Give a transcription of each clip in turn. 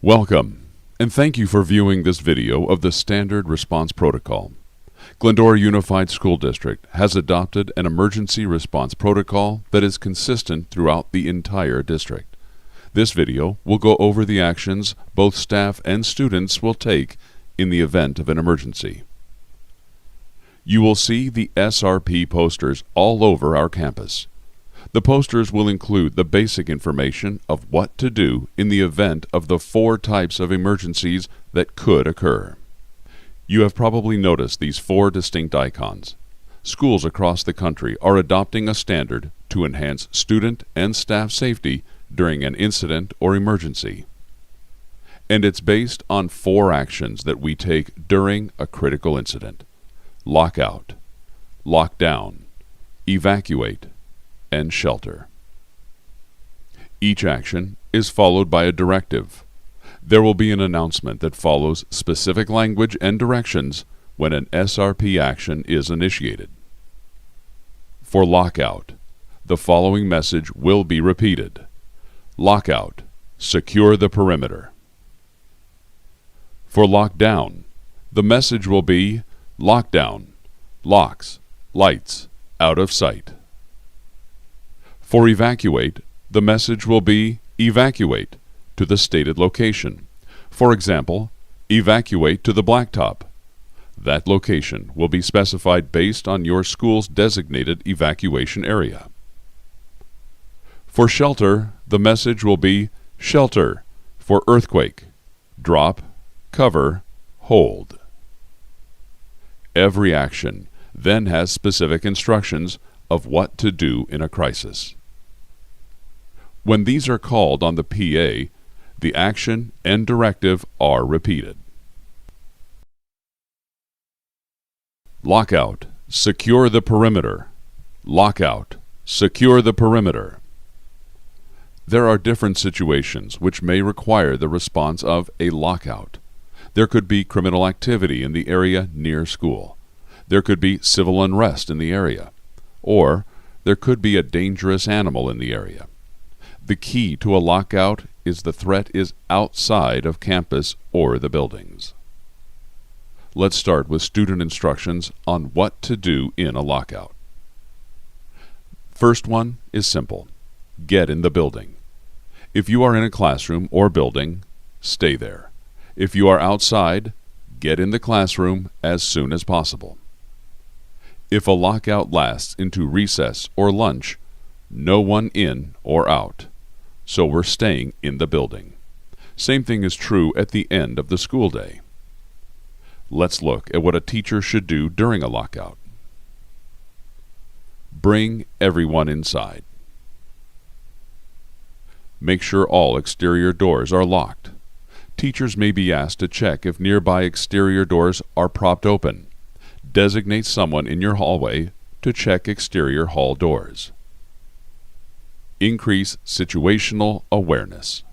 Welcome, and thank you for viewing this video of the Standard Response Protocol. Glendora Unified School District has adopted an emergency response protocol that is consistent throughout the entire district. This video will go over the actions both staff and students will take in the event of an emergency. You will see the SRP posters all over our campus. The posters will include the basic information of what to do in the event of the 4 types of emergencies that could occur. You have probably noticed these 4 distinct icons. Schools across the country are adopting a standard to enhance student and staff safety during an incident or emergency. And it's based on 4 actions that we take during a critical incident: lockout, lockdown, evacuate, and shelter. Each action is followed by a directive. There will be an announcement that follows specific language and directions when an SRP action is initiated. For lockout, the following message will be repeated: lockout, secure the perimeter. For lockdown, the message will be lockdown, locks, lights, out of sight. For evacuate, the message will be evacuate to the stated location. For example, evacuate to the blacktop. That location will be specified based on your school's designated evacuation area. For shelter, the message will be shelter for earthquake, drop, cover, hold. Every action then has specific instructions of what to do in a crisis. When these are called on the PA, the action and directive are repeated. Lockout, secure the perimeter. Lockout, secure the perimeter. There are different situations which may require the response of a lockout. There could be criminal activity in the area near school. There could be civil unrest in the area. Or there could be a dangerous animal in the area. The key to a lockout is the threat is outside of campus or the buildings. Let's start with student instructions on what to do in a lockout. First one is simple: get in the building. If you are in a classroom or building, stay there. If you are outside, get in the classroom as soon as possible. If a lockout lasts into recess or lunch, no one in or out. So we're staying in the building. Same thing is true at the end of the school day. Let's look at what a teacher should do during a lockout. Bring everyone inside. Make sure all exterior doors are locked. Teachers may be asked to check if nearby exterior doors are propped open. Designate someone in your hallway to check exterior hall doors. Increase situational awareness.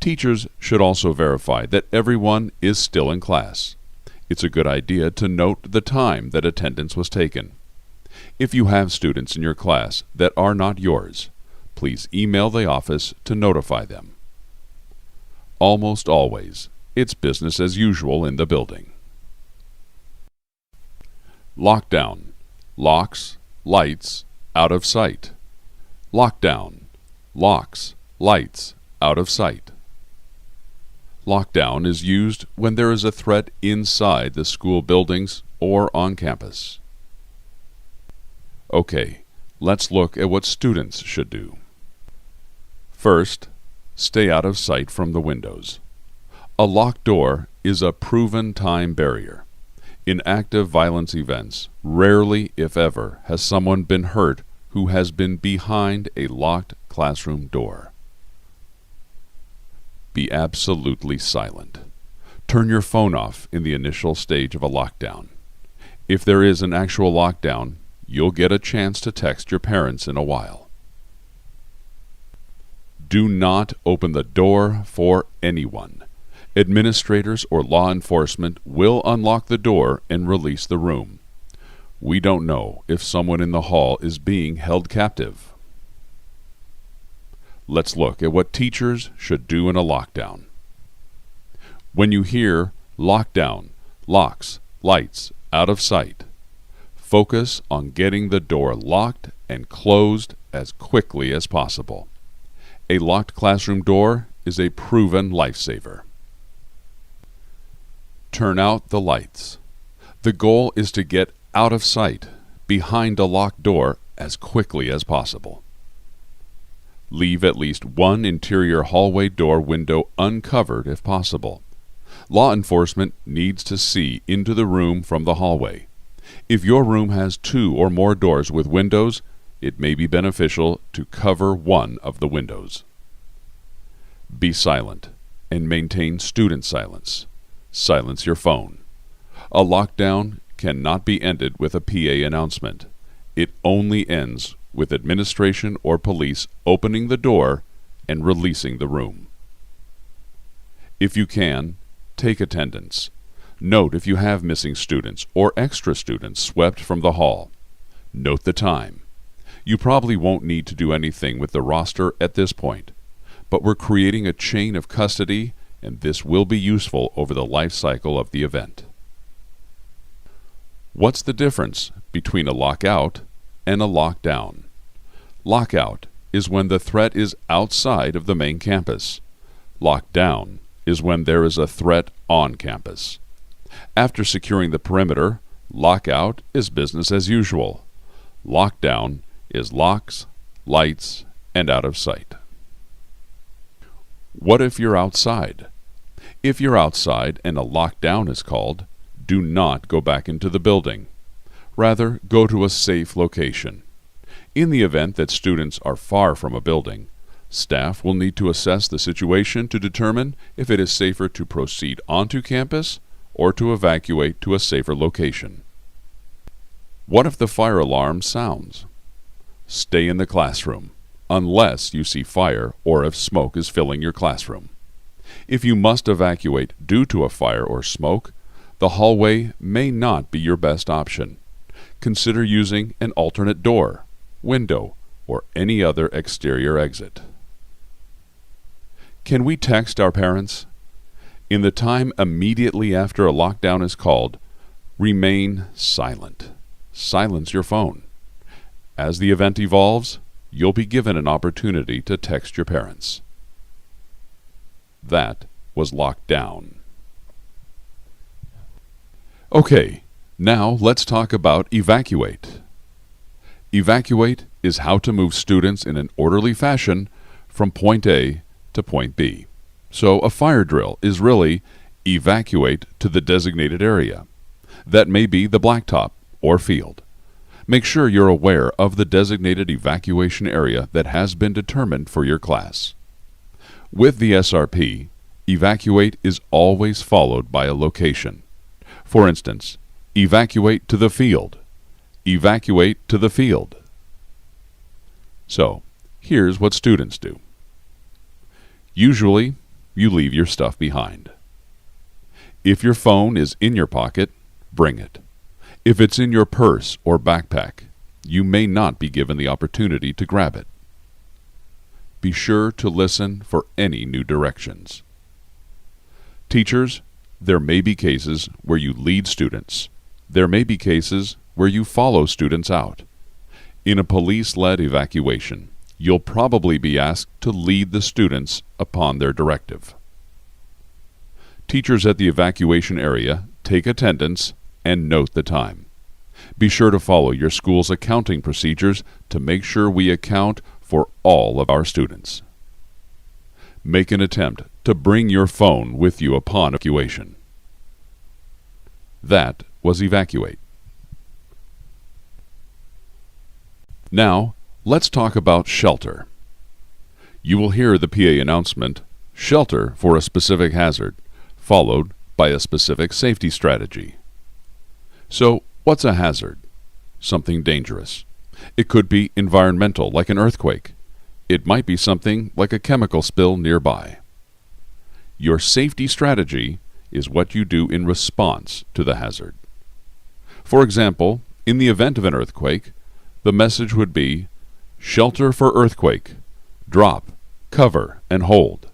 Teachers should also verify that everyone is still in class. It's a good idea to note the time that attendance was taken. If you have students in your class that are not yours, please email the office to notify them. Almost always, it's business as usual in the building. Lockdown, locks, lights, out of sight. Lockdown, locks, lights, out of sight. Lockdown is used when there is a threat inside the school buildings or on campus. Okay, let's look at what students should do. First, stay out of sight from the windows. A locked door is a proven time barrier. In active violence events, rarely, if ever, has someone been hurt who has been behind a locked classroom door. Be absolutely silent. Turn your phone off in the initial stage of a lockdown. If there is an actual lockdown, you'll get a chance to text your parents in a while. Do not open the door for anyone. Administrators or law enforcement will unlock the door and release the room. We don't know if someone in the hall is being held captive. Let's look at what teachers should do in a lockdown. When you hear lockdown, locks, lights, out of sight, focus on getting the door locked and closed as quickly as possible. A locked classroom door is a proven lifesaver. Turn out the lights. The goal is to get out of sight, behind a locked door, as quickly as possible. Leave at least one interior hallway door window uncovered if possible. Law enforcement needs to see into the room from the hallway. If your room has 2 or more doors with windows, it may be beneficial to cover one of the windows. Be silent and maintain student silence. Silence your phone. A lockdown cannot be ended with a PA announcement. It only ends with administration or police opening the door and releasing the room. If you can, take attendance. Note if you have missing students or extra students swept from the hall. Note the time. You probably won't need to do anything with the roster at this point, but we're creating a chain of custody, and this will be useful over the life cycle of the event. What's the difference between a lockout and a lockdown? Lockout is when the threat is outside of the main campus. Lockdown is when there is a threat on campus. After securing the perimeter, lockout is business as usual. Lockdown is locks, lights, and out of sight. What if you're outside? If you're outside and a lockdown is called, do not go back into the building. Rather, go to a safe location. In the event that students are far from a building, staff will need to assess the situation to determine if it is safer to proceed onto campus or to evacuate to a safer location. What if the fire alarm sounds? Stay in the classroom, unless you see fire or if smoke is filling your classroom. If you must evacuate due to a fire or smoke, the hallway may not be your best option. Consider using an alternate door, window, or any other exterior exit. Can we text our parents? In the time immediately after a lockdown is called, remain silent. Silence your phone. As the event evolves, you'll be given an opportunity to text your parents. That was locked down. Okay, now let's talk about evacuate. Evacuate is how to move students in an orderly fashion from point A to point B. So a fire drill is really evacuate to the designated area. That may be the blacktop or field. Make sure you're aware of the designated evacuation area that has been determined for your class. With the SRP, evacuate is always followed by a location. For instance, evacuate to the field. Evacuate to the field. So, here's what students do. Usually, you leave your stuff behind. If your phone is in your pocket, bring it. If it's in your purse or backpack, you may not be given the opportunity to grab it. Be sure to listen for any new directions. Teachers, there may be cases where you lead students. There may be cases where you follow students out. In a police-led evacuation, you'll probably be asked to lead the students upon their directive. Teachers at the evacuation area take attendance and note the time. Be sure to follow your school's accounting procedures to make sure we account for all of our students. Make an attempt to bring your phone with you upon evacuation. That was evacuate. Now, let's talk about shelter. You will hear the PA announcement, shelter for a specific hazard, followed by a specific safety strategy. So, what's a hazard? Something dangerous. It could be environmental, like an earthquake. It might be something like a chemical spill nearby. Your safety strategy is what you do in response to the hazard. For example, in the event of an earthquake, the message would be, shelter for earthquake, drop, cover, and hold.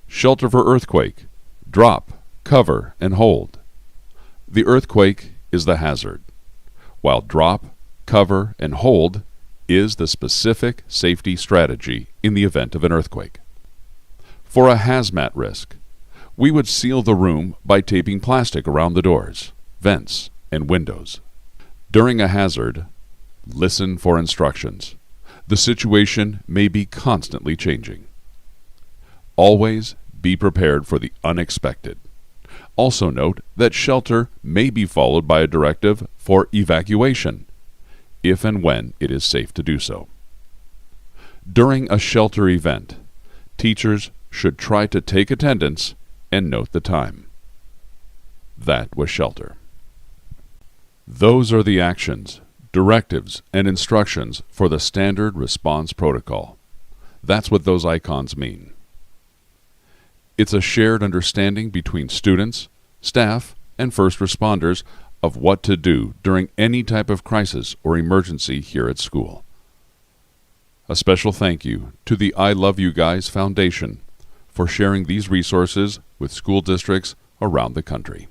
Shelter for earthquake, drop, cover, and hold. The earthquake is the hazard, while drop, cover, and hold is the specific safety strategy in the event of an earthquake. For a hazmat risk, we would seal the room by taping plastic around the doors, vents, and windows. During a hazard, listen for instructions. The situation may be constantly changing. Always be prepared for the unexpected. Also note that shelter may be followed by a directive for evacuation, if and when it is safe to do so. During a shelter event, teachers should try to take attendance and note the time. That was shelter. Those are the actions, directives, and instructions for the Standard Response Protocol. That's what those icons mean. It's a shared understanding between students, staff, and first responders of what to do during any type of crisis or emergency here at school. A special thank you to the I Love You Guys Foundation for sharing these resources with school districts around the country.